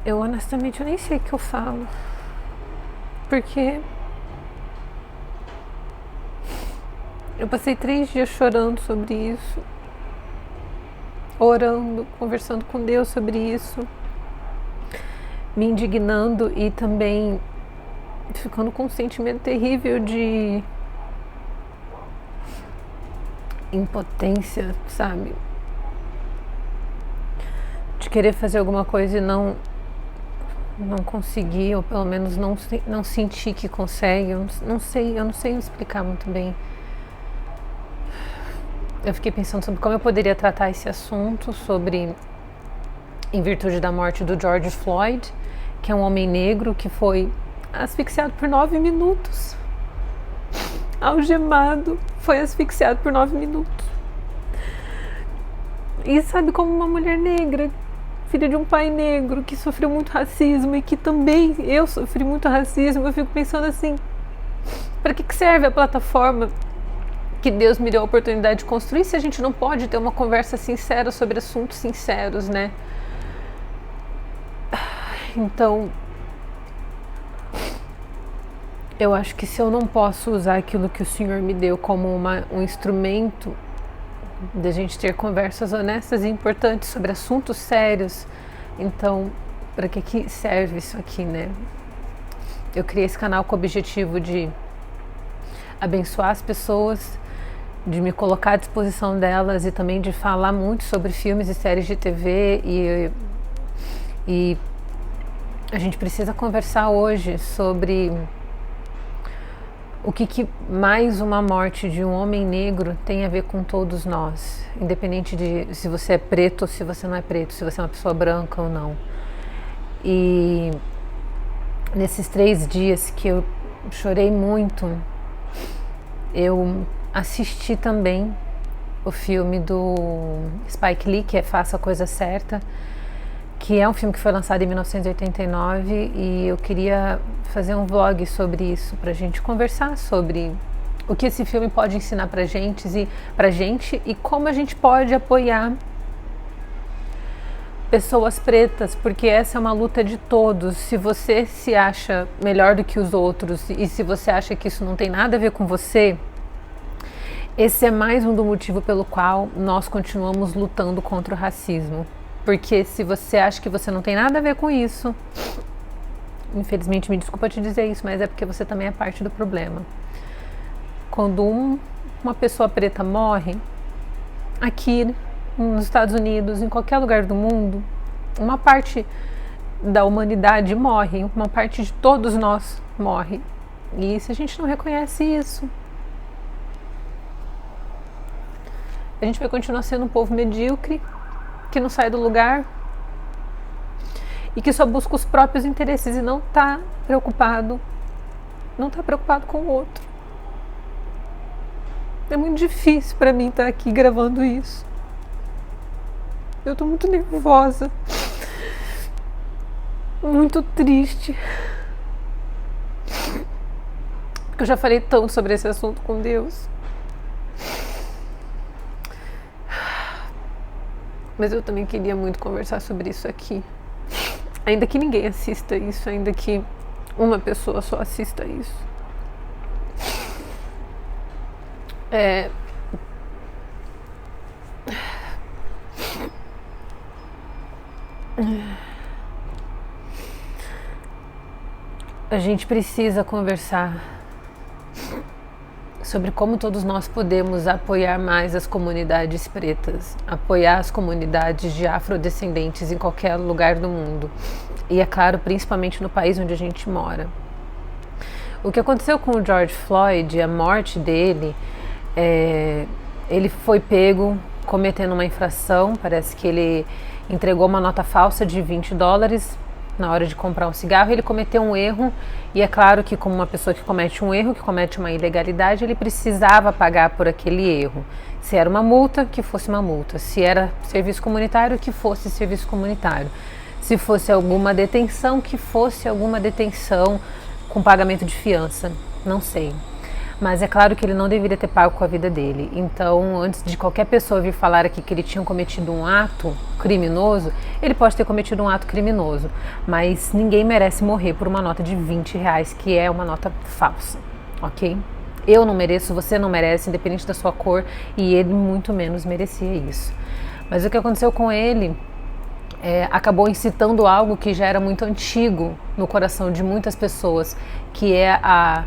Eu honestamente eu nem sei o que eu falo. Porque eu passei 3 dias chorando sobre isso, orando, conversando com Deus sobre isso, me indignando e também ficando com um sentimento terrível de impotência, sabe? De querer fazer alguma coisa e não conseguir, ou pelo menos não sentir que consegue. Eu não sei me explicar muito bem. Eu fiquei pensando sobre como eu poderia tratar esse assunto, sobre em virtude da morte do George Floyd, que é um homem negro que foi asfixiado por 9 minutos. Algemado, foi asfixiado por 9 minutos. E sabe, como uma mulher negra, filha de um pai negro que sofreu muito racismo e que também eu sofri muito racismo, eu fico pensando assim, para que serve a plataforma que Deus me deu a oportunidade de construir se a gente não pode ter uma conversa sincera sobre assuntos sinceros, né? Então, eu acho que se eu não posso usar aquilo que o Senhor me deu como um instrumento de a gente ter conversas honestas e importantes sobre assuntos sérios, então, para que serve isso aqui, né? Eu criei esse canal com o objetivo de abençoar as pessoas, de me colocar à disposição delas e também de falar muito sobre filmes e séries de TV e a gente precisa conversar hoje sobre o que mais uma morte de um homem negro tem a ver com todos nós, independente de se você é preto ou se você não é preto, se você é uma pessoa branca ou não. E nesses 3 dias que eu chorei muito, eu assisti também o filme do Spike Lee, que é Faça a Coisa Certa, que é um filme que foi lançado em 1989 e eu queria fazer um vlog sobre isso, pra gente conversar sobre o que esse filme pode ensinar pra gente e como a gente pode apoiar pessoas pretas, porque essa é uma luta de todos. Se você se acha melhor do que os outros e se você acha que isso não tem nada a ver com você, esse é mais um do motivo pelo qual nós continuamos lutando contra o racismo. Porque se você acha que você não tem nada a ver com isso, infelizmente, me desculpa te dizer isso, mas é porque você também é parte do problema. Quando uma pessoa preta morre, aqui nos Estados Unidos, em qualquer lugar do mundo, uma parte da humanidade morre, uma parte de todos nós morre. E se a gente não reconhece isso, a gente vai continuar sendo um povo medíocre, que não sai do lugar e que só busca os próprios interesses e não está preocupado com o outro. É muito difícil para mim estar aqui gravando isso. Eu tô muito nervosa, muito triste, porque eu já falei tanto sobre esse assunto com Deus. Mas eu também queria muito conversar sobre isso aqui. Ainda que ninguém assista isso, ainda que uma pessoa só assista isso. A gente precisa conversar sobre como todos nós podemos apoiar mais as comunidades pretas, apoiar as comunidades de afrodescendentes em qualquer lugar do mundo. E é claro, principalmente no país onde a gente mora. O que aconteceu com o George Floyd, a morte dele, ele foi pego cometendo uma infração. Parece que ele entregou uma nota falsa de $20 na hora de comprar um cigarro. Ele cometeu um erro e é claro que, como uma pessoa que comete um erro, que comete uma ilegalidade, ele precisava pagar por aquele erro. Se era uma multa, que fosse uma multa. Se era serviço comunitário, que fosse serviço comunitário. Se fosse alguma detenção, que fosse alguma detenção com pagamento de fiança. Não sei. Mas é claro que ele não deveria ter pago com a vida dele. Então, antes de qualquer pessoa vir falar aqui que ele tinha cometido um ato criminoso, ele pode ter cometido um ato criminoso. Mas ninguém merece morrer por uma nota de R$20, que é uma nota falsa, ok? Eu não mereço, você não merece, independente da sua cor, e ele muito menos merecia isso. Mas o que aconteceu com ele acabou incitando algo que já era muito antigo no coração de muitas pessoas, que é a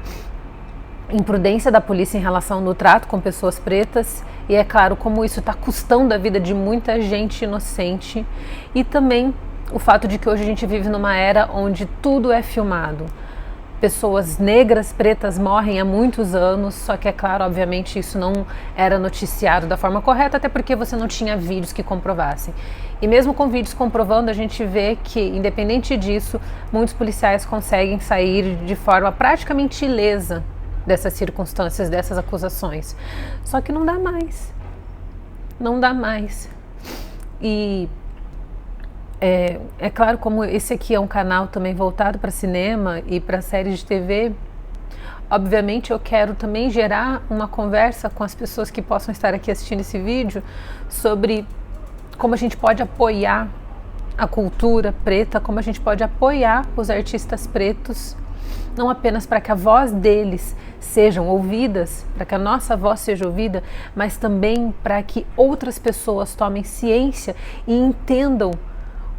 imprudência da polícia em relação no trato com pessoas pretas, e é claro como isso está custando a vida de muita gente inocente, e também o fato de que hoje a gente vive numa era onde tudo é filmado. Pessoas negras, pretas morrem há muitos anos, só que é claro, obviamente isso não era noticiado da forma correta, até porque você não tinha vídeos que comprovassem. E mesmo com vídeos comprovando, a gente vê que, independente disso, muitos policiais conseguem sair de forma praticamente ilesa dessas circunstâncias, dessas acusações. Só que não dá mais. Não dá mais. E é claro, como esse aqui é um canal também voltado para cinema e para séries de TV, obviamente eu quero também gerar uma conversa com as pessoas que possam estar aqui assistindo esse vídeo sobre como a gente pode apoiar a cultura preta, como a gente pode apoiar os artistas pretos, não apenas para que a voz deles sejam ouvidas, para que a nossa voz seja ouvida, mas também para que outras pessoas tomem ciência e entendam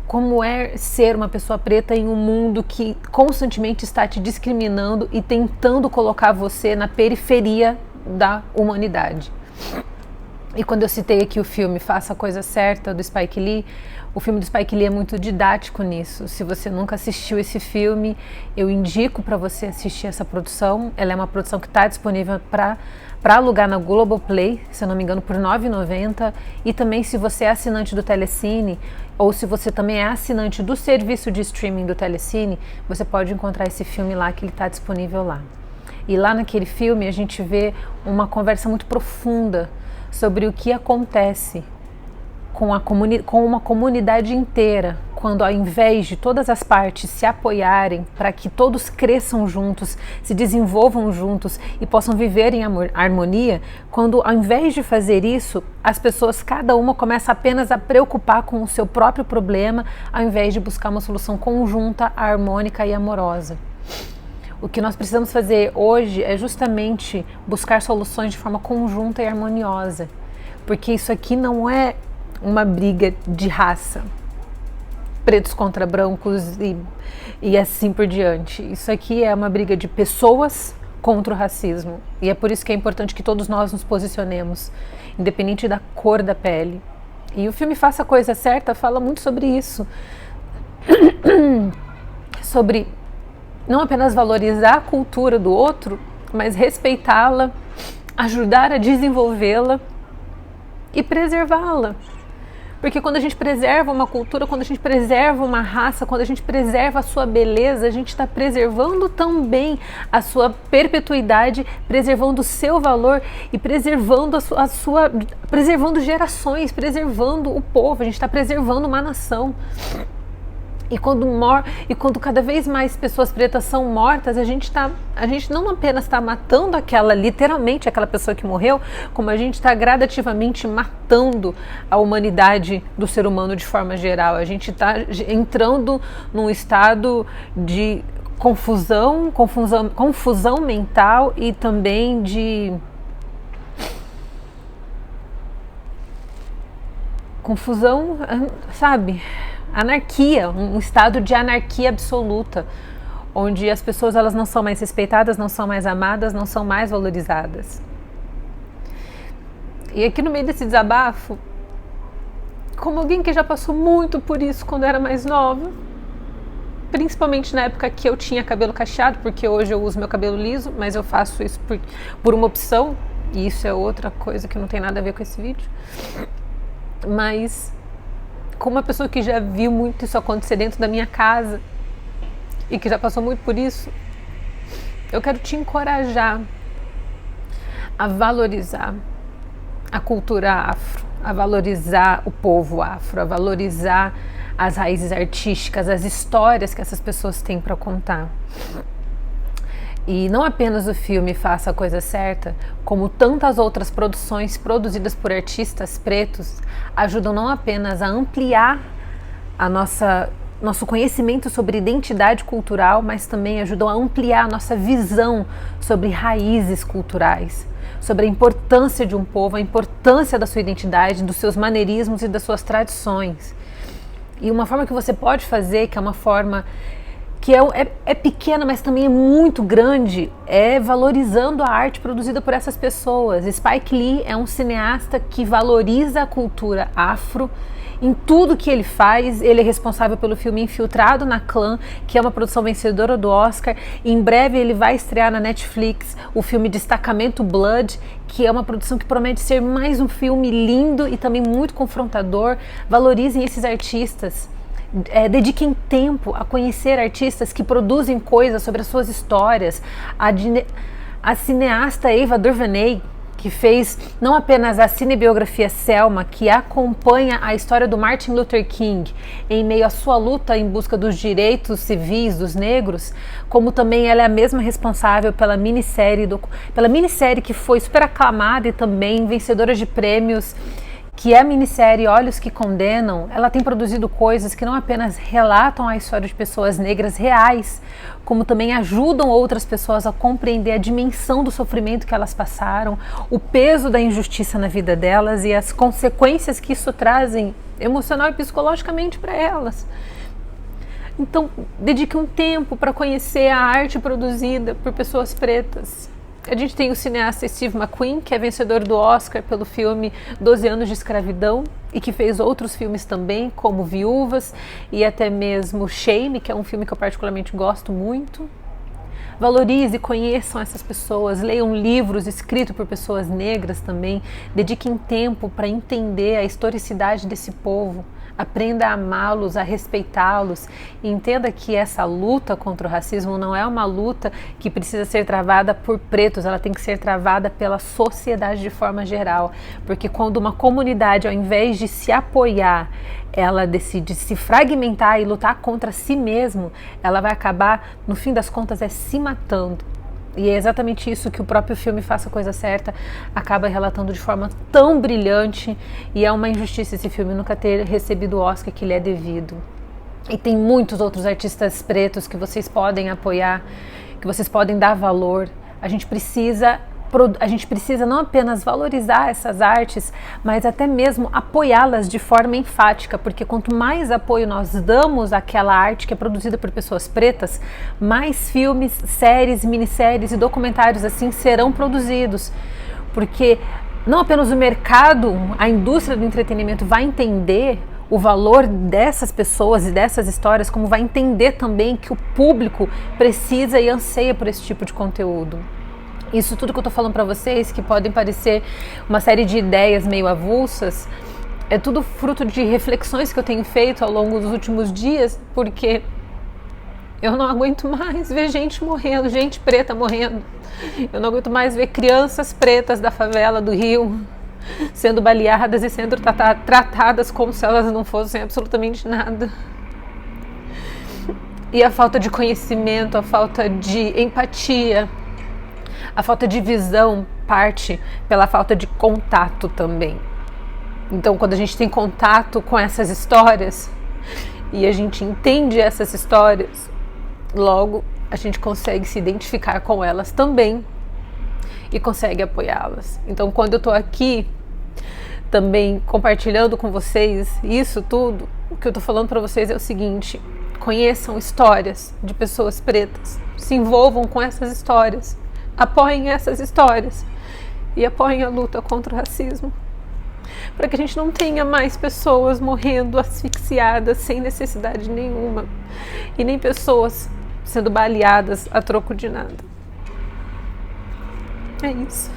como é ser uma pessoa preta em um mundo que constantemente está te discriminando e tentando colocar você na periferia da humanidade. E quando eu citei aqui o filme Faça a Coisa Certa, do Spike Lee, o filme do Spike Lee é muito didático nisso. Se você nunca assistiu esse filme, eu indico para você assistir essa produção. Ela é uma produção que está disponível para alugar na Globoplay, se eu não me engano, por R$ 9,90. E também, se você é assinante do Telecine, ou se você também é assinante do serviço de streaming do Telecine, você pode encontrar esse filme lá, que ele está disponível lá. E lá naquele filme a gente vê uma conversa muito profunda sobre o que acontece com uma comunidade inteira, quando ao invés de todas as partes se apoiarem para que todos cresçam juntos, se desenvolvam juntos e possam viver em harmonia, quando ao invés de fazer isso, as pessoas, cada uma começa apenas a preocupar com o seu próprio problema, ao invés de buscar uma solução conjunta, harmônica e amorosa. O que nós precisamos fazer hoje é justamente buscar soluções de forma conjunta e harmoniosa, porque isso aqui não é uma briga de raça, pretos contra brancos e assim por diante. Isso aqui é uma briga de pessoas contra o racismo, e é por isso que é importante que todos nós nos posicionemos, independente da cor da pele. E o filme Faça a Coisa Certa fala muito sobre isso, sobre não apenas valorizar a cultura do outro, mas respeitá-la, ajudar a desenvolvê-la e preservá-la. Porque quando a gente preserva uma cultura, quando a gente preserva uma raça, quando a gente preserva a sua beleza, a gente está preservando também a sua perpetuidade, preservando o seu valor e preservando preservando gerações, preservando o povo. A gente está preservando uma nação. E quando cada vez mais pessoas pretas são mortas, a gente não apenas está matando literalmente aquela pessoa que morreu, como a gente está gradativamente matando a humanidade do ser humano de forma geral. A gente está entrando num estado de confusão mental e também de confusão, sabe? Anarquia, um estado de anarquia absoluta, onde as pessoas elas não são mais respeitadas, não são mais amadas, não são mais valorizadas. E aqui no meio desse desabafo, como alguém que já passou muito por isso quando era mais nova, principalmente na época que eu tinha cabelo cacheado, porque hoje eu uso meu cabelo liso, mas eu faço isso por uma opção, e isso é outra coisa que não tem nada a ver com esse vídeo. Mas como uma pessoa que já viu muito isso acontecer dentro da minha casa e que já passou muito por isso, eu quero te encorajar a valorizar a cultura afro, a valorizar o povo afro, a valorizar as raízes artísticas, as histórias que essas pessoas têm para contar. E não apenas o filme Faça a Coisa Certa, como tantas outras produções produzidas por artistas pretos ajudam não apenas a ampliar a nosso conhecimento sobre identidade cultural, mas também ajudam a ampliar a nossa visão sobre raízes culturais, sobre a importância de um povo, a importância da sua identidade, dos seus maneirismos e das suas tradições. E uma forma que você pode fazer, que é uma forma que é pequena, mas também é muito grande, é valorizando a arte produzida por essas pessoas. Spike Lee é um cineasta que valoriza a cultura afro em tudo que ele faz. Ele é responsável pelo filme Infiltrado na Clã, que é uma produção vencedora do Oscar. Em breve ele vai estrear na Netflix o filme Destacamento Blood, que é uma produção que promete ser mais um filme lindo e também muito confrontador. Valorizem esses artistas. Dediquem tempo a conhecer artistas que produzem coisas sobre as suas histórias. A cineasta Ava DuVernay, que fez não apenas a cinebiografia Selma, que acompanha a história do Martin Luther King em meio à sua luta em busca dos direitos civis dos negros, como também ela é a mesma responsável pela minissérie que foi super aclamada e também vencedora de prêmios, que é a minissérie Olhos que Condenam. Ela tem produzido coisas que não apenas relatam a história de pessoas negras reais, como também ajudam outras pessoas a compreender a dimensão do sofrimento que elas passaram, o peso da injustiça na vida delas e as consequências que isso trazem emocional e psicologicamente para elas. Então, dedique um tempo para conhecer a arte produzida por pessoas pretas. A gente tem o cineasta Steve McQueen, que é vencedor do Oscar pelo filme 12 Anos de Escravidão e que fez outros filmes também, como Viúvas e até mesmo Shame, que é um filme que eu particularmente gosto muito. Valorize e conheçam essas pessoas, leiam livros escritos por pessoas negras também, dediquem tempo para entender a historicidade desse povo. Aprenda a amá-los, a respeitá-los e entenda que essa luta contra o racismo não é uma luta que precisa ser travada por pretos, ela tem que ser travada pela sociedade de forma geral, porque quando uma comunidade, ao invés de se apoiar, ela decide se fragmentar e lutar contra si mesmo, ela vai acabar, no fim das contas, se matando. E é exatamente isso que o próprio filme Faça a Coisa Certa acaba relatando de forma tão brilhante, e é uma injustiça esse filme nunca ter recebido o Oscar que lhe é devido. E tem muitos outros artistas pretos que vocês podem apoiar, que vocês podem dar valor. A gente precisa não apenas valorizar essas artes, mas até mesmo apoiá-las de forma enfática, porque quanto mais apoio nós damos àquela arte que é produzida por pessoas pretas, mais filmes, séries, minisséries e documentários assim serão produzidos, porque não apenas o mercado, a indústria do entretenimento vai entender o valor dessas pessoas e dessas histórias, como vai entender também que o público precisa e anseia por esse tipo de conteúdo. Isso tudo que eu tô falando para vocês, que podem parecer uma série de ideias meio avulsas, é tudo fruto de reflexões que eu tenho feito ao longo dos últimos dias, porque eu não aguento mais ver gente morrendo, gente preta morrendo. Eu não aguento mais ver crianças pretas da favela do Rio sendo baleadas e sendo tratadas como se elas não fossem absolutamente nada. E a falta de conhecimento, a falta de empatia, a falta de visão parte pela falta de contato também. Então, quando a gente tem contato com essas histórias e a gente entende essas histórias, logo a gente consegue se identificar com elas também e consegue apoiá-las. Então, quando eu estou aqui também compartilhando com vocês isso tudo, o que eu estou falando para vocês é o seguinte: conheçam histórias de pessoas pretas, se envolvam com essas histórias, apoiem essas histórias e apoiem a luta contra o racismo, para que a gente não tenha mais pessoas morrendo asfixiadas sem necessidade nenhuma e nem pessoas sendo baleadas a troco de nada. É isso.